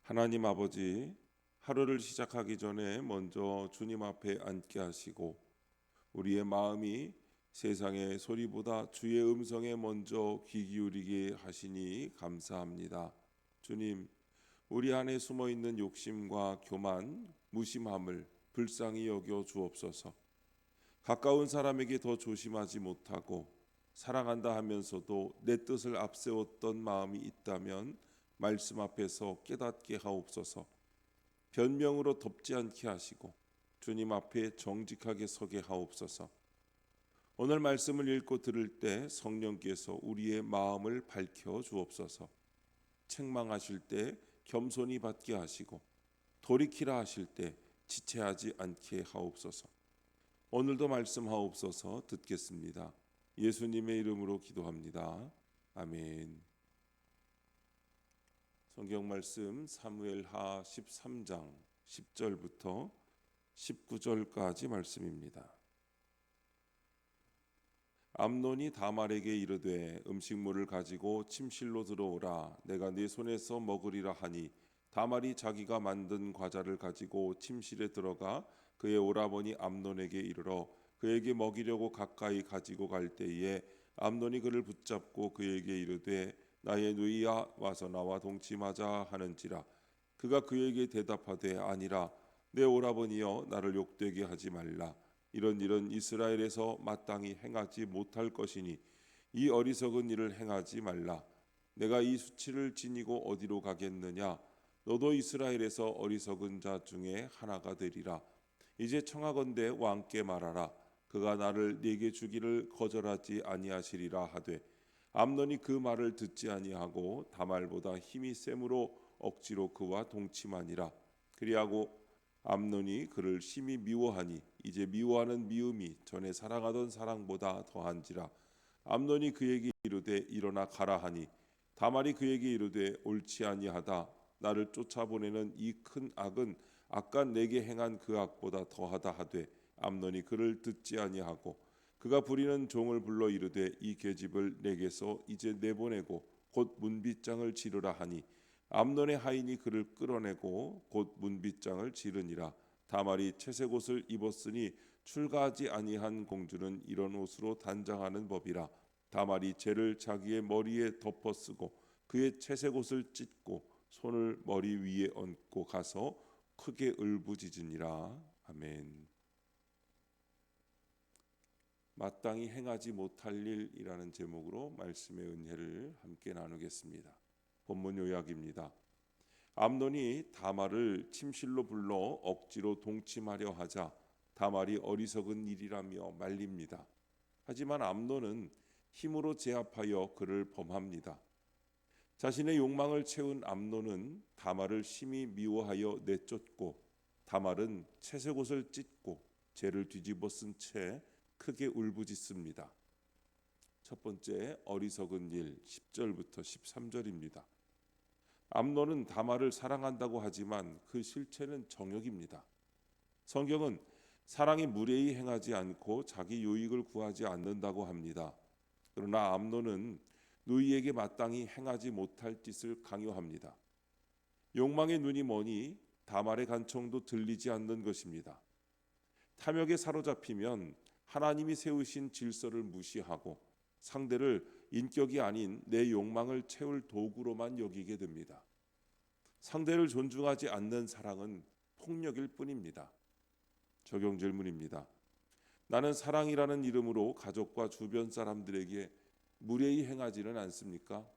하나님 아버지, 하루를 시작하기 전에 먼저 주님 앞에 앉게 하시고 우리의 마음이 세상의 소리보다 주의 음성에 먼저 귀 기울이게 하시니 감사합니다. 주님, 우리 안에 숨어 있는 욕심과 교만, 무심함을 불쌍히 여겨 주옵소서. 가까운 사람에게 더 조심하지 못하고 사랑한다 하면서도 내 뜻을 앞세웠던 마음이 있다면 말씀 앞에서 깨닫게 하옵소서. 변명으로 덮지 않게 하시고 주님 앞에 정직하게 서게 하옵소서. 오늘 말씀을 읽고 들을 때 성령께서 우리의 마음을 밝혀 주옵소서. 책망하실 때 겸손히 받게 하시고 돌이키라 하실 때 지체하지 않게 하옵소서. 오늘도 말씀하옵소서. 듣겠습니다. 예수님의 이름으로 기도합니다. 아멘. 성경 말씀 사무엘하 13장 10절부터 19절까지 말씀입니다. 암논이 다말에게 이르되 음식물을 가지고 침실로 들어오라. 내가 네 손에서 먹으리라 하니 다말이 자기가 만든 과자를 가지고 침실에 들어가 그의 오라버니 암논에게 이르러 그에게 먹이려고 가까이 가지고 갈 때에 암논이 그를 붙잡고 그에게 이르되 나의 누이야 와서 나와 동침하자 하는지라. 그가 그에게 대답하되 아니라 내 오라버니여 나를 욕되게 하지 말라. 이런 일은 이스라엘에서 마땅히 행하지 못할 것이니 이 어리석은 일을 행하지 말라. 내가 이 수치를 지니고 어디로 가겠느냐. 너도 이스라엘에서 어리석은 자 중에 하나가 되리라. 이제 청하건대 왕께 말하라. 그가 나를 네게 주기를 거절하지 아니하시리라 하되 암논이 그 말을 듣지 아니하고 다말보다 힘이 셈으로 억지로 그와 동침하니라. 그리하고 암논이 그를 심히 미워하니 이제 미워하는 미움이 전에 사랑하던 사랑보다 더한지라. 암논이 그에게 이르되 일어나 가라 하니 다말이 그에게 이르되 옳지 아니하다. 나를 쫓아보내는 이 큰 악은 아까 내게 행한 그 악보다 더하다 하되 암논이 그를 듣지 아니하고 그가 부리는 종을 불러 이르되 이 계집을 내게서 이제 내보내고 곧 문빗장을 지르라 하니 암논의 하인이 그를 끌어내고 곧 문빗장을 지르니라. 다말이 채색 옷을 입었으니 출가하지 아니한 공주는 이런 옷으로 단장하는 법이라. 다말이 재를 자기의 머리에 덮어 쓰고 그의 채색 옷을 찢고 손을 머리 위에 얹고 가서 크게 울부짖으니라. 아멘. 마땅히 행하지 못할 일이라는 제목으로 말씀의 은혜를 함께 나누겠습니다. 본문 요약입니다. 암논이 다말을 침실로 불러 억지로 동침하려 하자 다말이 어리석은 일이라며 말립니다. 하지만 암논은 힘으로 제압하여 그를 범합니다. 자신의 욕망을 채운 암논은 다말을 심히 미워하여 내쫓고 다말은 채색 옷을 찢고 재를 뒤집어 쓴 채 크게 울부짖습니다. 첫 번째 어리석은 일 10절부터 13절입니다. 암논은 다말을 사랑한다고 하지만 그 실체는 정욕입니다. 성경은 사랑이 무례히 행하지 않고 자기 유익을 구하지 않는다고 합니다. 그러나 암논은 누이에게 마땅히 행하지 못할 짓을 강요합니다. 욕망의 눈이 머니 다말의 간청도 들리지 않는 것입니다. 탐욕에 사로잡히면 하나님이 세우신 질서를 무시하고 상대를 인격이 아닌 내 욕망을 채울 도구로만 여기게 됩니다. 상대를 존중하지 않는 사랑은 폭력일 뿐입니다. 적용 질문입니다. 나는 사랑이라는 이름으로 가족과 주변 사람들에게 무례히 행하지는 않습니까?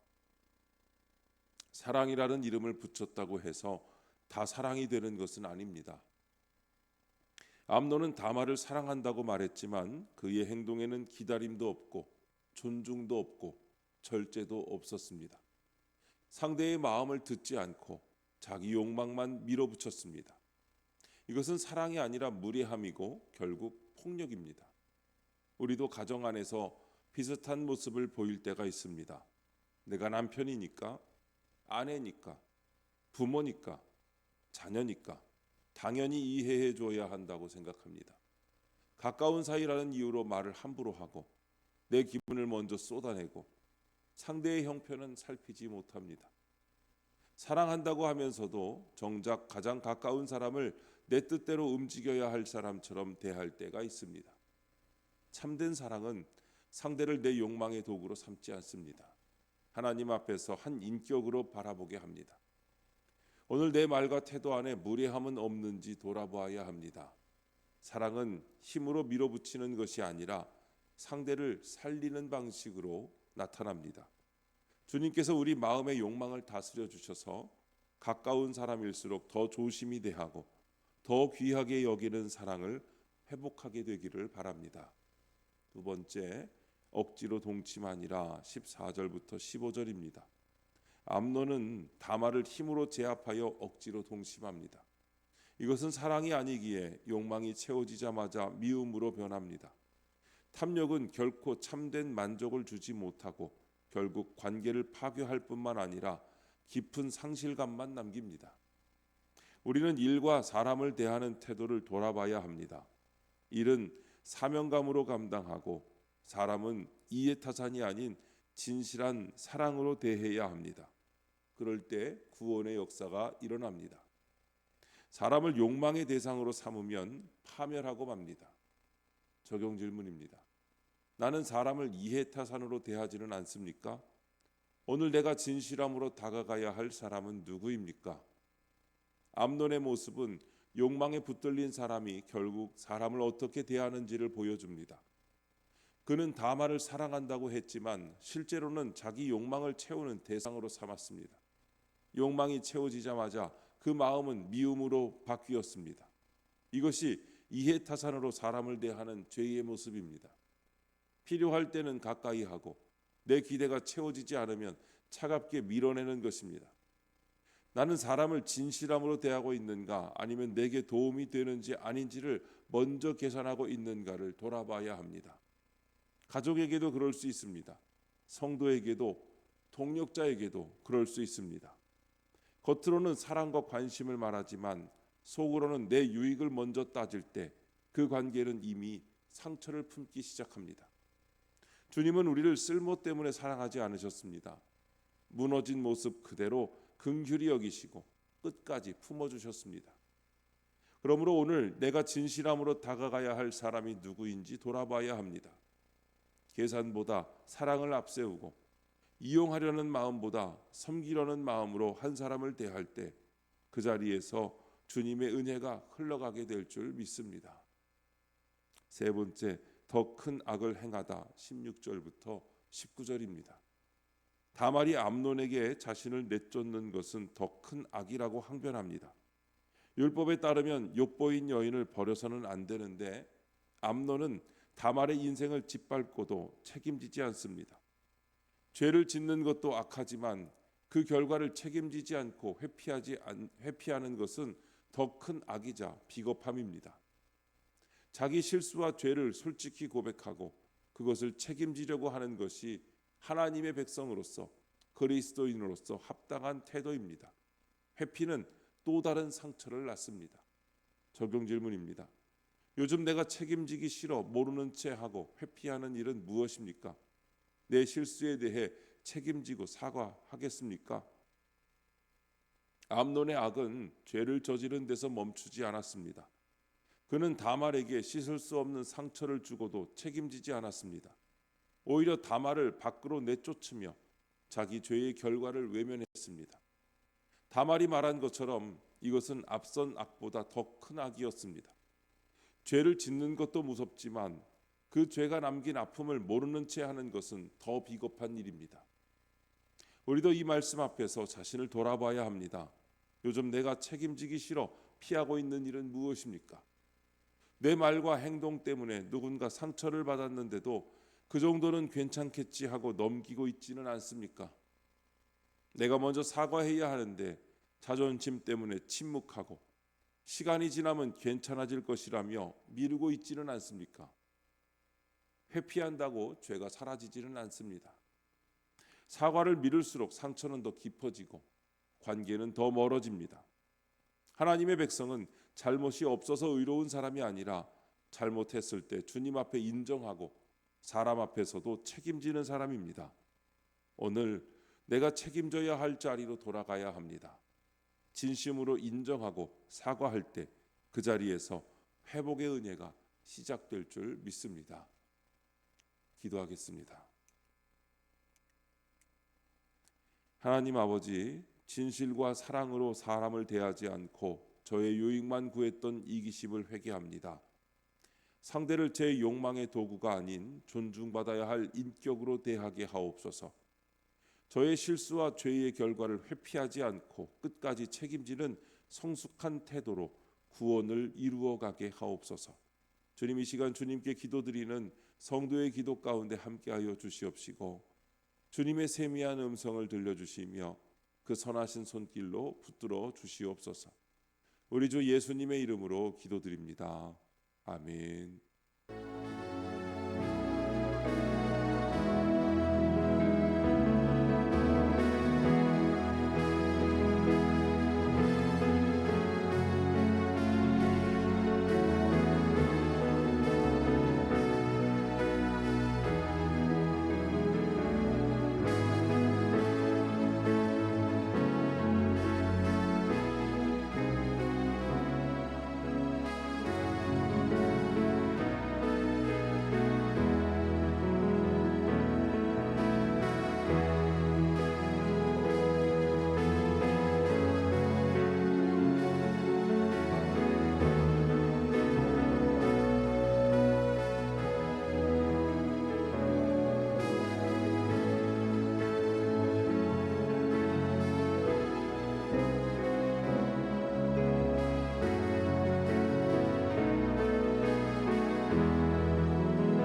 사랑이라는 이름을 붙였다고 해서 다 사랑이 되는 것은 아닙니다. 암논은 다말을 사랑한다고 말했지만 그의 행동에는 기다림도 없고 존중도 없고 절제도 없었습니다. 상대의 마음을 듣지 않고 자기 욕망만 밀어붙였습니다. 이것은 사랑이 아니라 무례함이고 결국 폭력입니다. 우리도 가정 안에서 비슷한 모습을 보일 때가 있습니다. 내가 남편이니까, 아내니까, 부모니까, 자녀니까 당연히 이해해 줘야 한다고 생각합니다. 가까운 사이라는 이유로 말을 함부로 하고 내 기분을 먼저 쏟아내고 상대의 형편은 살피지 못합니다. 사랑한다고 하면서도 정작 가장 가까운 사람을 내 뜻대로 움직여야 할 사람처럼 대할 때가 있습니다. 참된 사랑은 상대를 내 욕망의 도구로 삼지 않습니다. 하나님 앞에서 한 인격으로 바라보게 합니다. 오늘 내 말과 태도 안에 무례함은 없는지 돌아보아야 합니다. 사랑은 힘으로 밀어붙이는 것이 아니라 상대를 살리는 방식으로 나타납니다. 주님께서 우리 마음의 욕망을 다스려 주셔서 가까운 사람일수록 더 조심히 대하고 더 귀하게 여기는 사랑을 회복하게 되기를 바랍니다. 두 번째, 억지로 동침하니라 14절부터 15절입니다. 암논은 다말을 힘으로 제압하여 억지로 동침합니다. 이것은 사랑이 아니기에 욕망이 채워지자마자 미움으로 변합니다. 탐욕은 결코 참된 만족을 주지 못하고 결국 관계를 파괴할 뿐만 아니라 깊은 상실감만 남깁니다. 우리는 일과 사람을 대하는 태도를 돌아봐야 합니다. 일은 사명감으로 감당하고 사람은 이해타산이 아닌 진실한 사랑으로 대해야 합니다. 그럴 때 구원의 역사가 일어납니다. 사람을 욕망의 대상으로 삼으면 파멸하고 맙니다. 적용 질문입니다. 나는 사람을 이해타산으로 대하지는 않습니까? 오늘 내가 진실함으로 다가가야 할 사람은 누구입니까? 암논의 모습은 욕망에 붙들린 사람이 결국 사람을 어떻게 대하는지를 보여줍니다. 그는 다말을 사랑한다고 했지만 실제로는 자기 욕망을 채우는 대상으로 삼았습니다. 욕망이 채워지자마자 그 마음은 미움으로 바뀌었습니다. 이것이 이해타산으로 사람을 대하는 죄의 모습입니다. 필요할 때는 가까이 하고 내 기대가 채워지지 않으면 차갑게 밀어내는 것입니다. 나는 사람을 진실함으로 대하고 있는가 아니면 내게 도움이 되는지 아닌지를 먼저 계산하고 있는가를 돌아봐야 합니다. 가족에게도 그럴 수 있습니다. 성도에게도 동력자에게도 그럴 수 있습니다. 겉으로는 사랑과 관심을 말하지만 속으로는 내 유익을 먼저 따질 때 그 관계는 이미 상처를 품기 시작합니다. 주님은 우리를 쓸모 때문에 사랑하지 않으셨습니다. 무너진 모습 그대로 긍휼히 여기시고 끝까지 품어주셨습니다. 그러므로 오늘 내가 진실함으로 다가가야 할 사람이 누구인지 돌아봐야 합니다. 계산보다 사랑을 앞세우고 이용하려는 마음보다 섬기려는 마음으로 한 사람을 대할 때 그 자리에서 주님의 은혜가 흘러가게 될 줄 믿습니다. 세 번째, 더 큰 악을 행하다 16절부터 19절입니다. 다말이 암논에게 자신을 내쫓는 것은 더 큰 악이라고 항변합니다. 율법에 따르면 욕보인 여인을 버려서는 안 되는데 암논은 다말의 인생을 짓밟고도 책임지지 않습니다. 죄를 짓는 것도 악하지만 그 결과를 책임지지 않고 회피하는 것은 더 큰 악이자 비겁함입니다. 자기 실수와 죄를 솔직히 고백하고 그것을 책임지려고 하는 것이 하나님의 백성으로서 그리스도인으로서 합당한 태도입니다. 회피는 또 다른 상처를 낳습니다. 적용 질문입니다. 요즘 내가 책임지기 싫어 모르는 채 하고 회피하는 일은 무엇입니까? 내 실수에 대해 책임지고 사과하겠습니까? 암논의 악은 죄를 저지른 데서 멈추지 않았습니다. 그는 다말에게 씻을 수 없는 상처를 주고도 책임지지 않았습니다. 오히려 다말을 밖으로 내쫓으며 자기 죄의 결과를 외면했습니다. 다말이 말한 것처럼 이것은 앞선 악보다 더 큰 악이었습니다. 죄를 짓는 것도 무섭지만 그 죄가 남긴 아픔을 모르는 채 하는 것은 더 비겁한 일입니다. 우리도 이 말씀 앞에서 자신을 돌아봐야 합니다. 요즘 내가 책임지기 싫어 피하고 있는 일은 무엇입니까? 내 말과 행동 때문에 누군가 상처를 받았는데도 그 정도는 괜찮겠지 하고 넘기고 있지는 않습니까? 내가 먼저 사과해야 하는데 자존심 때문에 침묵하고 시간이 지나면 괜찮아질 것이라며 미루고 있지는 않습니까? 회피한다고 죄가 사라지지는 않습니다. 사과를 미룰수록 상처는 더 깊어지고 관계는 더 멀어집니다. 하나님의 백성은 잘못이 없어서 의로운 사람이 아니라 잘못했을 때 주님 앞에 인정하고 사람 앞에서도 책임지는 사람입니다. 오늘 내가 책임져야 할 자리로 돌아가야 합니다. 진심으로 인정하고 사과할 때 그 자리에서 회복의 은혜가 시작될 줄 믿습니다. 기도하겠습니다. 하나님 아버지, 진실과 사랑으로 사람을 대하지 않고 저의 유익만 구했던 이기심을 회개합니다. 상대를 제 욕망의 도구가 아닌 존중받아야 할 인격으로 대하게 하옵소서. 저의 실수와 죄의 결과를 회피하지 않고 끝까지 책임지는 성숙한 태도로 구원을 이루어가게 하옵소서. 주님, 이 시간 주님께 기도드리는 성도의 기도 가운데 함께하여 주시옵시고 주님의 세미한 음성을 들려주시며 그 선하신 손길로 붙들어 주시옵소서. 우리 주 예수님의 이름으로 기도드립니다. 아멘.